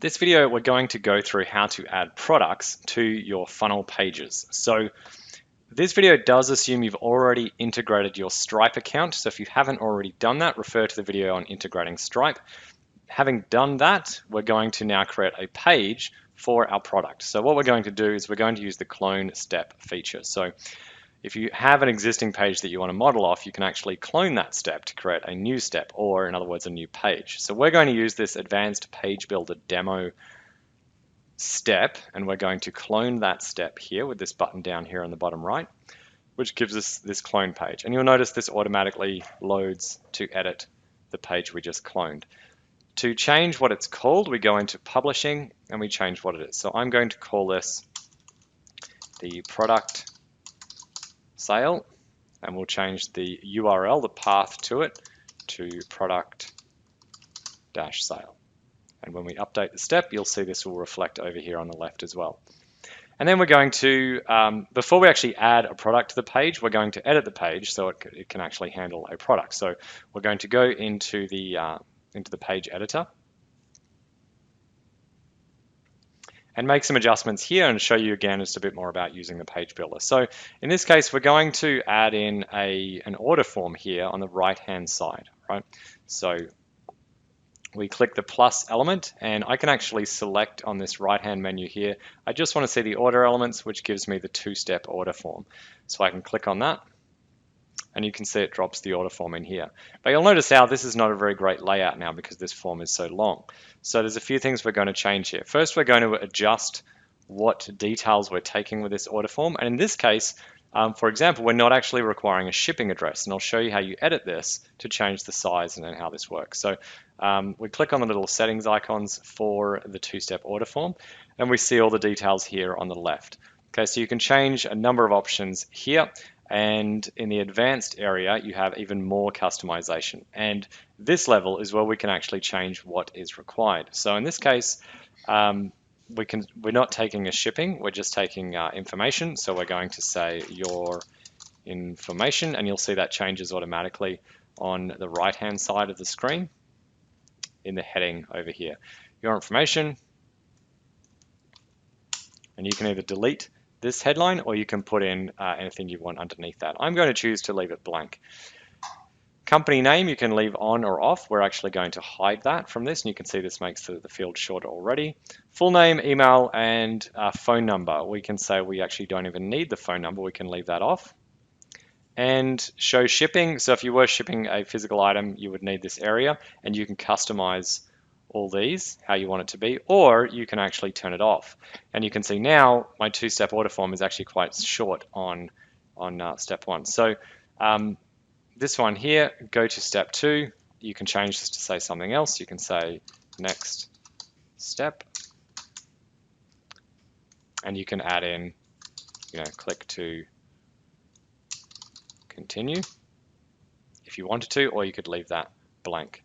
This video, we're going to go through how to add products to your funnel pages. So this video does assume you've already integrated your Stripe account. So if you haven't already done that, refer to the video on integrating Stripe. Having done that, we're going to now create a page for our product. So what we're going to do is we're going to use the clone step feature. So if you have an existing page that you want to model off, you can actually clone that step to create a new step, or in other words, a new page. So we're going to use this advanced page builder demo step, and we're going to clone that step here with this button down here on the bottom right, which gives us this clone page. And you'll notice this automatically loads to edit the page we just cloned. To change what it's called, we go into publishing and we change what it is. So I'm going to call this the product sale, and we'll change the URL, the path to it, to product-sale. And when we update the step, you'll see this will reflect over here on the left as well. And then we're going to, before we actually add a product to the page, we're going to edit the page so it can actually handle a product. So we're going to go into the page editor and make some adjustments here and show you again just a bit more about using the page builder. So in this case, we're going to add in an order form here on the right-hand side, right? So we click the plus element, and I can actually select on this right-hand menu here. I just want to see the order elements, which gives me the two-step order form. So I can click on that, and you can see it drops the order form in here. But you'll notice how this is not a very great layout now because this form is so long. So there's a few things we're going to change here. First, we're going to adjust what details we're taking with this order form. And in this case, for example, we're not actually requiring a shipping address. And I'll show you how you edit this to change the size and then how this works. So we click on the little settings icons for the two-step order form, and we see all the details here on the left. Okay, so you can change a number of options here. And in the advanced area, you have even more customization. And this level is where we can actually change what is required. So in this case, we're not taking a shipping, we're just taking information. So we're going to say your information, and you'll see that changes automatically on the right-hand side of the screen in the heading over here. Your information, and you can either delete this headline, or you can put in anything you want underneath that. I'm going to choose to leave it blank. Company name you can leave on or off. We're actually going to hide that from this, and you can see this makes the field shorter already. Full name, email, and phone number. We can say we actually don't even need the phone number. We can leave that off. And show shipping. So if you were shipping a physical item, you would need this area, and you can customize all these how you want it to be, or you can actually turn it off. And you can see now my two-step order form is actually quite short on step one. So this one here, go to step two. You can change this to say something else. You can say next step, and you can add in, click to continue if you wanted to, or you could leave that blank.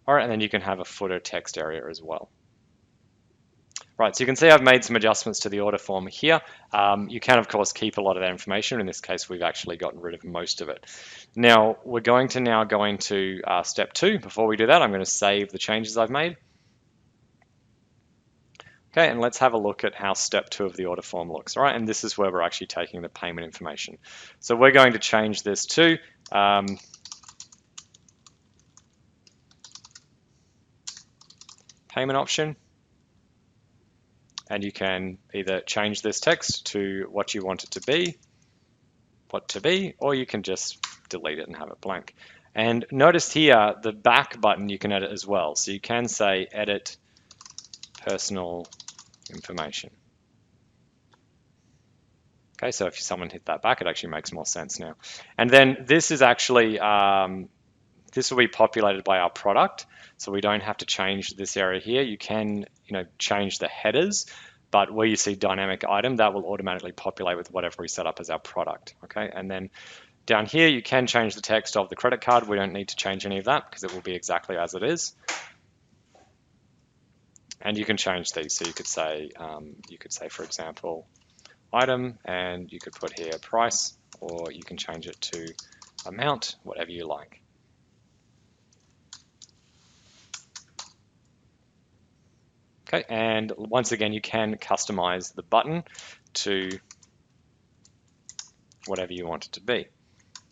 All right, and then you can have a footer text area as well. Right, so you can see I've made some adjustments to the order form here. You can, of course, keep a lot of that information. In this case, we've actually gotten rid of most of it. Now, we're going to now go into step two. Before we do that, I'm going to save the changes I've made. Okay, and let's have a look at how step two of the order form looks. All right, and this is where we're actually taking the payment information. So we're going to change this to payment option. And you can either change this text to what you want it to be, or you can just delete it and have it blank. And notice here, the back button you can edit as well. So you can say edit personal information. Okay, so if someone hit that back, it actually makes more sense now. And then this is actually, this will be populated by our product. So we don't have to change this area here. You can, change the headers, but where you see dynamic item, that will automatically populate with whatever we set up as our product. Okay, and then down here, you can change the text of the credit card. We don't need to change any of that because it will be exactly as it is. And you can change these. So you could say, for example, item, and you could put here price, or you can change it to amount, whatever you like. Okay, and once again, you can customize the button to whatever you want it to be.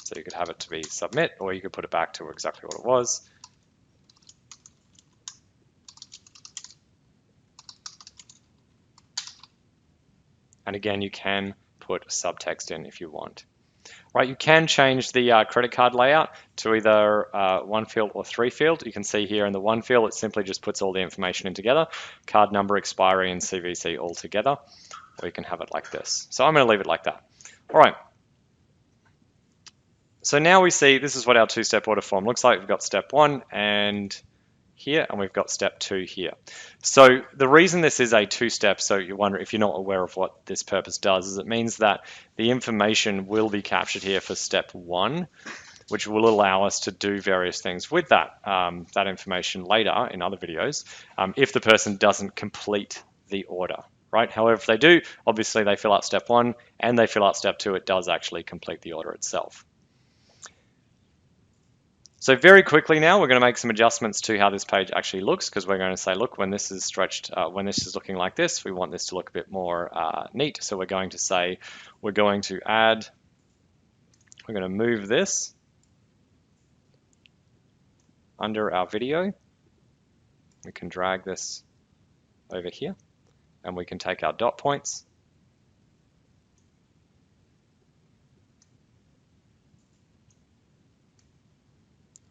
So you could have it to be submit, or you could put it back to exactly what it was. And again, you can put subtext in if you want. Right, you can change the credit card layout to either one field or three field. You can see here in the one field, it simply just puts all the information in together, card number, expiry, and CVC all together, or you can have it like this. So I'm going to leave it like that. All right. So now we see this is what our two-step order form looks like. We've got step one and here, and we've got step two here. So the reason this is a two-step, so you wonder if you're not aware of what this purpose does, is it means that the information will be captured here for step one, which will allow us to do various things with that, that information later in other videos, if the person doesn't complete the order, right? However, if they do, obviously they fill out step one and they fill out step two, it does actually complete the order itself. So very quickly now, we're going to make some adjustments to how this page actually looks, because we're going to say, look, when this is stretched, when this is looking like this, we want this to look a bit more neat. So we're going to say, we're going to add, we're going to move this under our video. We can drag this over here, and we can take our dot points.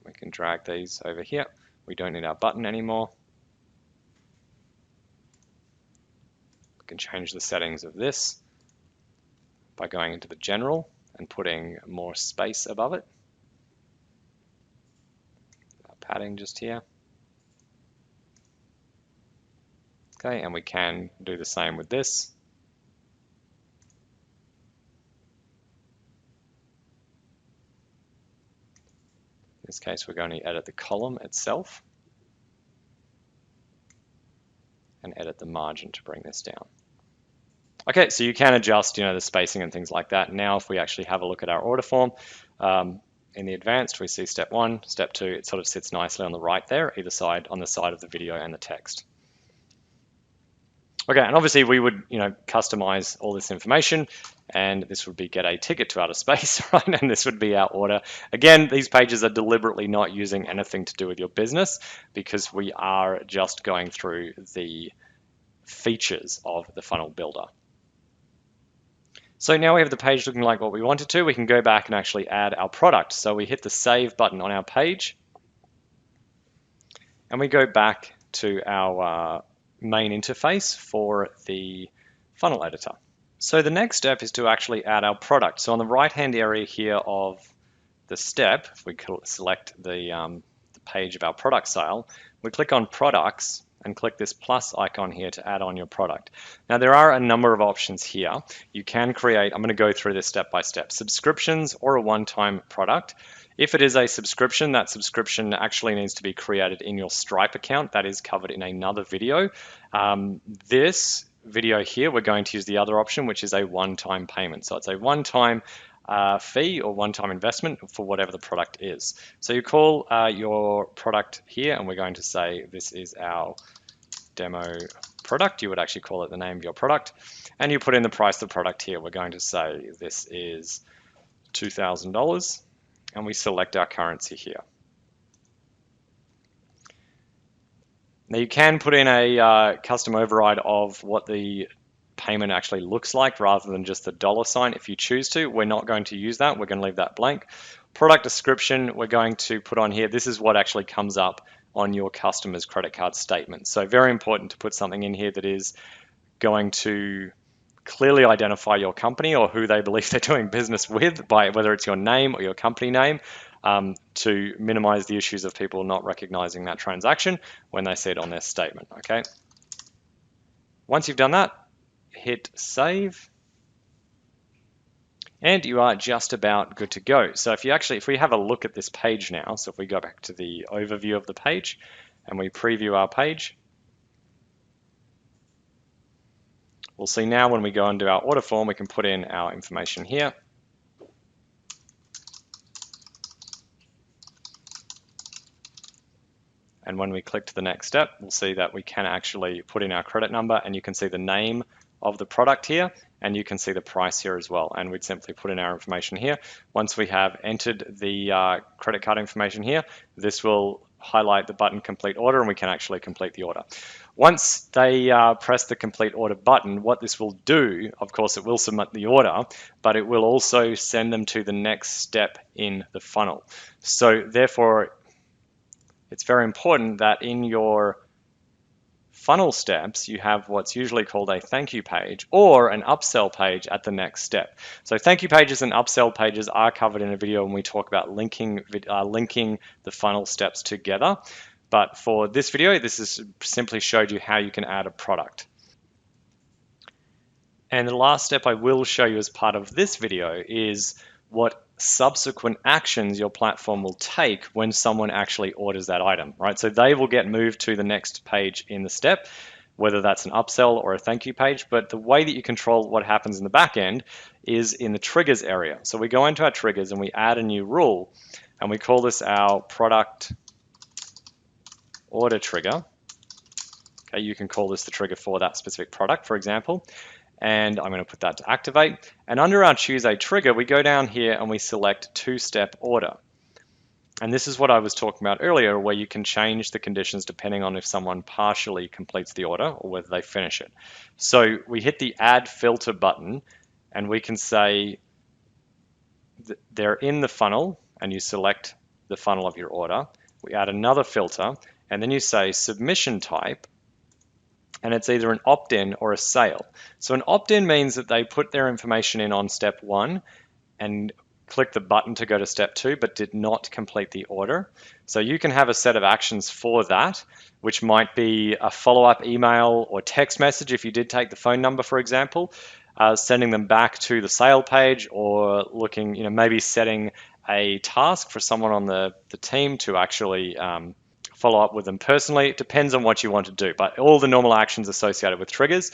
We can drag these over here. We don't need our button anymore. We can change the settings of this by going into the general and putting more space above it. Padding just here. Okay, and we can do the same with this. In this case, we're going to edit the column itself and edit the margin to bring this down. Okay, so you can adjust, the spacing and things like that. Now, if we actually have a look at our order form, in the advanced, we see step one, step two, it sort of sits nicely on the right there, either side, on the side of the video and the text. Okay, and obviously we would, customize all this information, and this would be get a ticket to outer space, right? And this would be our order. Again, these pages are deliberately not using anything to do with your business, because we are just going through the features of the funnel builder. So now we have the page looking like what we wanted to. We can go back and actually add our product. So we hit the save button on our page, and we go back to our main interface for the funnel editor. So the next step is to actually add our product. So on the right-hand area here of the step, if we select the page of our product sale, we click on products and click this plus icon here to add on your product. Now there are a number of options here. You can create, I'm going to go through this step by step, subscriptions or a one-time product. If it is a subscription, that subscription actually needs to be created in your Stripe account. That is covered in another video. This video here, we're going to use the other option, which is a one-time payment. So it's a one-time fee or one-time investment for whatever the product is. So you call your product here, and we're going to say this is our demo product. You would actually call it the name of your product, and you put in the price of the product here. We're going to say this is $2,000, and we select our currency here. Now you can put in a custom override of what the payment actually looks like rather than just the dollar sign if you choose to. We're not going to use that. We're going to leave that blank. Product description, we're going to put on here. This is what actually comes up on your customer's credit card statement. So very important to put something in here that is going to clearly identify your company or who they believe they're doing business with, by whether it's your name or your company name, to minimize the issues of people not recognizing that transaction when they see it on their statement. Okay. Once you've done that, hit save, and you are just about good to go. So if we have a look at this page now, so if we go back to the overview of the page and we preview our page, we'll see now when we go into our order form, we can put in our information here. And when we click to the next step, we'll see that we can actually put in our credit number, and you can see the name of the product here, and you can see the price here as well. And we'd simply put in our information here. Once we have entered the credit card information here, this will highlight the button complete order, and we can actually complete the order. Once they press the complete order button, what this will do, of course, it will submit the order, but it will also send them to the next step in the funnel. So therefore, it's very important that in your funnel steps, you have what's usually called a thank you page or an upsell page at the next step. So thank you pages and upsell pages are covered in a video when we talk about linking the funnel steps together. But for this video, this is simply showed you how you can add a product. And the last step I will show you as part of this video is what subsequent actions your platform will take when someone actually orders that item, right? So they will get moved to the next page in the step, whether that's an upsell or a thank you page. But the way that you control what happens in the back end is in the triggers area. So we go into our triggers and we add a new rule, and we call this our product order trigger. Okay, you can call this the trigger for that specific product, for example. And I'm going to put that to activate. And under our choose a trigger, we go down here and we select two-step order. And this is what I was talking about earlier, where you can change the conditions depending on if someone partially completes the order or whether they finish it. So we hit the add filter button, and we can say they're in the funnel, and you select the funnel of your order. We add another filter, and then you say submission type, and it's either an opt-in or a sale. So an opt-in means that they put their information in on step 1 and click the button to go to step 2, but did not complete the order. So you can have a set of actions for that, which might be a follow-up email or text message if you did take the phone number, for example, sending them back to the sale page, or looking, maybe setting a task for someone on the team to actually follow up with them personally. It depends on what you want to do, but all the normal actions associated with triggers,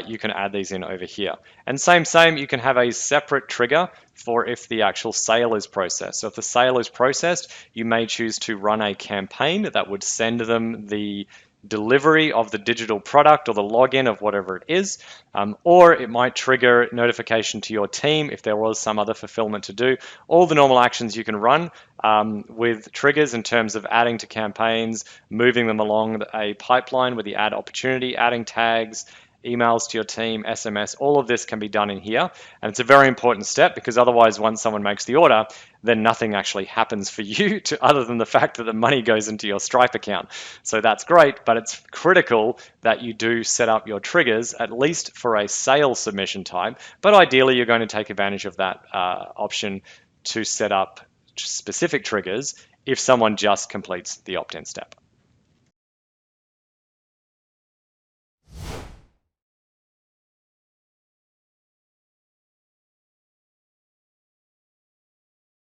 you can add these in over here. And same, you can have a separate trigger for if the actual sale is processed. So if the sale is processed, you may choose to run a campaign that would send them the delivery of the digital product or the login of whatever it is, or it might trigger notification to your team if there was some other fulfillment to do. All the normal actions you can run with triggers in terms of adding to campaigns, moving them along a pipeline with the ad opportunity, adding tags, emails to your team, SMS, all of this can be done in here. And it's a very important step, because otherwise once someone makes the order, then nothing actually happens for you other than the fact that the money goes into your Stripe account. So that's great, but it's critical that you do set up your triggers, at least for a sale submission type. But ideally, you're going to take advantage of that option to set up specific triggers if someone just completes the opt-in step.